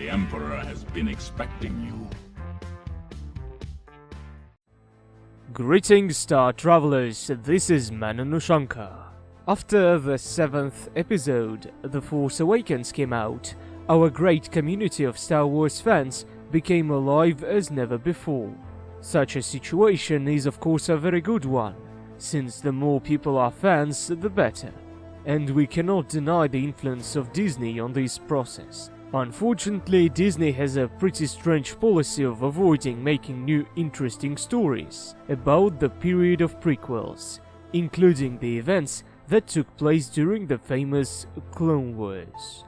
The Emperor has been expecting you. Greetings, Star Travelers, this is Man and Ushanka. After the 7th episode, The Force Awakens came out, our great community of Star Wars fans became alive as never before. Such a situation is of course a very good one, since the more people are fans, the better. And we cannot deny the influence of Disney on this process. Unfortunately, Disney has a pretty strange policy of avoiding making new interesting stories about the period of prequels, including the events that took place during the famous Clone Wars.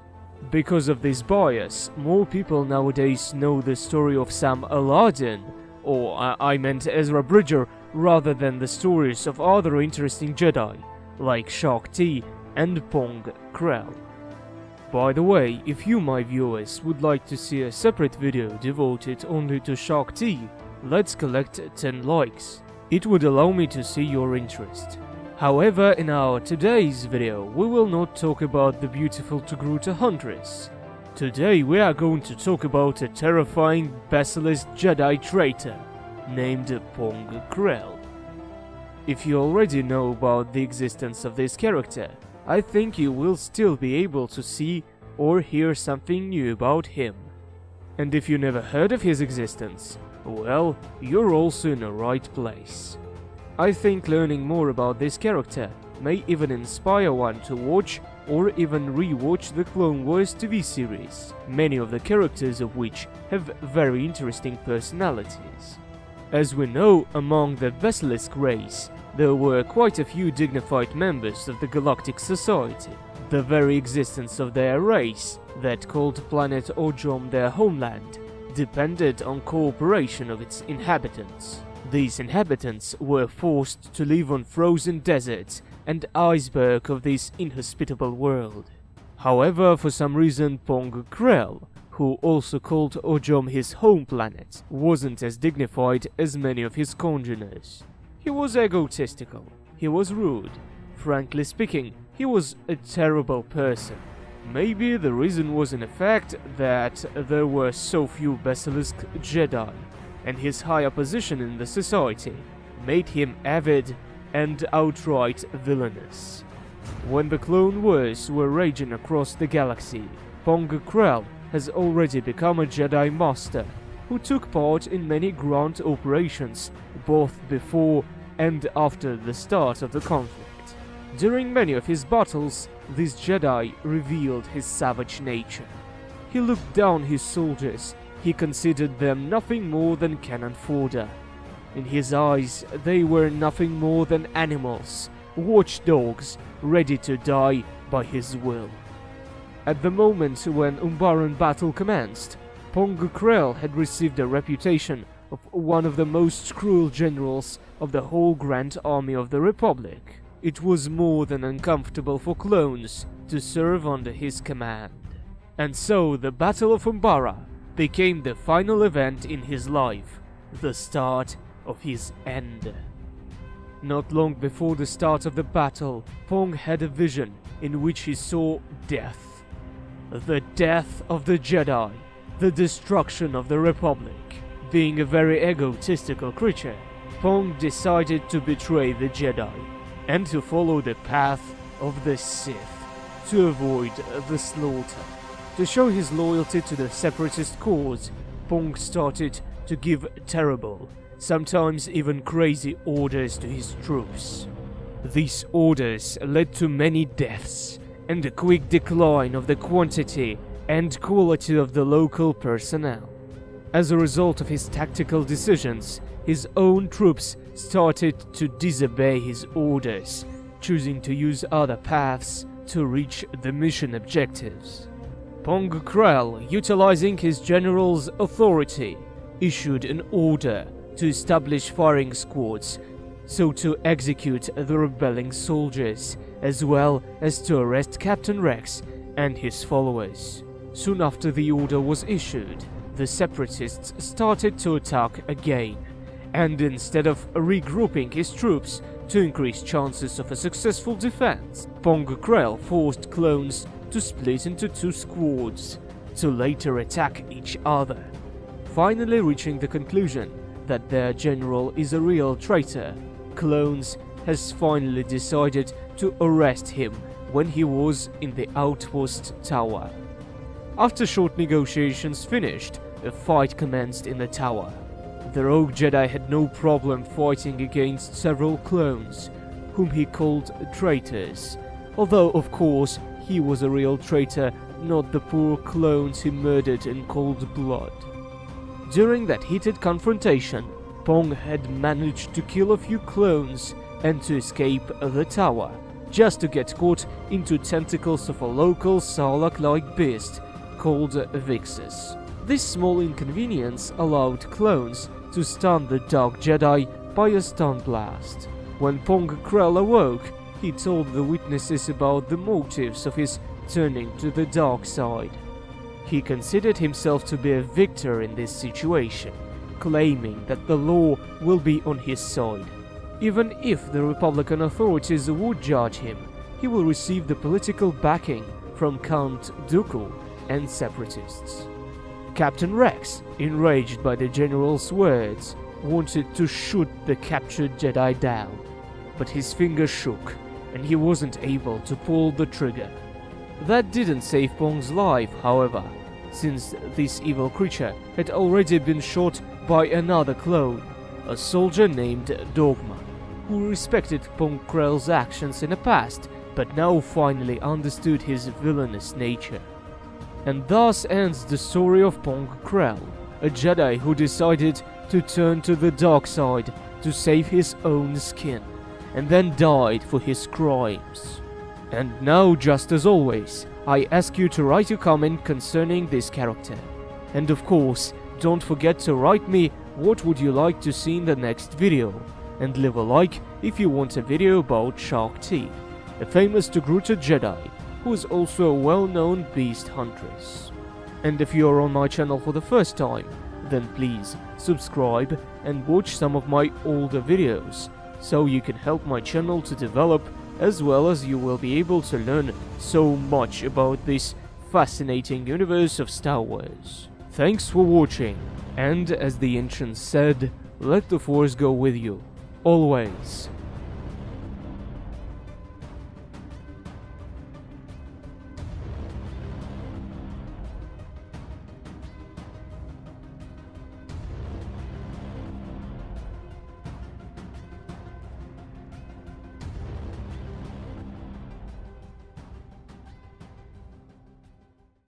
Because of this bias, more people nowadays know the story of Sam Aladdin, or I meant Ezra Bridger, rather than the stories of other interesting Jedi, like Shaak Ti and Pong Krell. By the way, if you, my viewers, would like to see a separate video devoted only to Shaak Ti, let's collect 10 likes. It would allow me to see your interest. However, in our today's video, we will not talk about the beautiful Jedi Huntress. Today we are going to talk about a terrifying basilisk Jedi Traitor named Pong Krell. If you already know about the existence of this character, I think you will still be able to see or hear something new about him. And if you never heard of his existence, well, you're also in the right place. I think learning more about this character may even inspire one to watch or even re-watch the Clone Wars TV series, many of the characters of which have very interesting personalities. As we know, among the Basilisk race, there were quite a few dignified members of the Galactic Society. The very existence of their race, that called planet Ojom their homeland, depended on cooperation of its inhabitants. These inhabitants were forced to live on frozen deserts and icebergs of this inhospitable world. However, for some reason Pong Krell, who also called Ojom his home planet, wasn't as dignified as many of his congeners. He was egotistical, he was rude. Frankly speaking, he was a terrible person. Maybe the reason was in the fact that there were so few Basilisk Jedi, and his higher position in the society made him avid and outright villainous. When the Clone Wars were raging across the galaxy, Pong Krell has already become a Jedi Master, who took part in many grand operations both before and after the start of the conflict. During many of his battles, this Jedi revealed his savage nature. He looked down his soldiers, he considered them nothing more than cannon fodder. In his eyes, they were nothing more than animals, watchdogs, ready to die by his will. At the moment when Umbaran battle commenced, Pong Krell had received a reputation of one of the most cruel generals of the whole Grand Army of the Republic. It was more than uncomfortable for clones to serve under his command. And so the Battle of Umbara became the final event in his life, the start of his end. Not long before the start of the battle, Pong had a vision in which he saw death. The death of the Jedi, the destruction of the Republic. Being a very egotistical creature, Pong decided to betray the Jedi and to follow the path of the Sith to avoid the slaughter. To show his loyalty to the separatist cause, Pong started to give terrible, sometimes even crazy orders to his troops. These orders led to many deaths and a quick decline of the quantity and quality of the local personnel. As a result of his tactical decisions, his own troops started to disobey his orders, choosing to use other paths to reach the mission objectives. Pong Krell, utilizing his general's authority, issued an order to establish firing squads, so to execute the rebelling soldiers, as well as to arrest Captain Rex and his followers. Soon after the order was issued, the separatists started to attack again, and instead of regrouping his troops to increase chances of a successful defense, Pong Krell forced clones to split into two squads. to later attack each other, finally reaching the conclusion that their general is a real traitor. Clones has finally decided to arrest him when he was in the outpost tower. After short negotiations finished, a fight commenced in the tower. The rogue Jedi had no problem fighting against several clones, whom he called traitors, although of course he was a real traitor, not the poor clones he murdered in cold blood. During that heated confrontation, Pong had managed to kill a few clones and to escape the tower, just to get caught into tentacles of a local Sarlacc-like beast called Vixus. This small inconvenience allowed clones to stun the Dark Jedi by a stun blast. When Pong Krell awoke, he told the witnesses about the motives of his turning to the dark side. He considered himself to be a victor in this situation, claiming that the law will be on his side. Even if the Republican authorities would judge him, he will receive the political backing from Count Dooku and separatists. Captain Rex, enraged by the general's words, wanted to shoot the captured Jedi down, but his finger shook and he wasn't able to pull the trigger. That didn't save Pong's life, however, since this evil creature had already been shot by another clone, a soldier named Dogma, who respected Pong Krell's actions in the past, but now finally understood his villainous nature. And thus ends the story of Pong Krell, a Jedi who decided to turn to the dark side to save his own skin, and then died for his crimes. And now, just as always, I ask you to write a comment concerning this character. And of course, don't forget to write me what would you like to see in the next video, and leave a like if you want a video about Shaak Ti, a famous Togruta Jedi, who is also a well-known beast huntress. And if you are on my channel for the first time, then please subscribe and watch some of my older videos, so you can help my channel to develop, as well as you will be able to learn so much about this fascinating universe of Star Wars. Thanks for watching, and as the ancients said, let the Force go with you, always.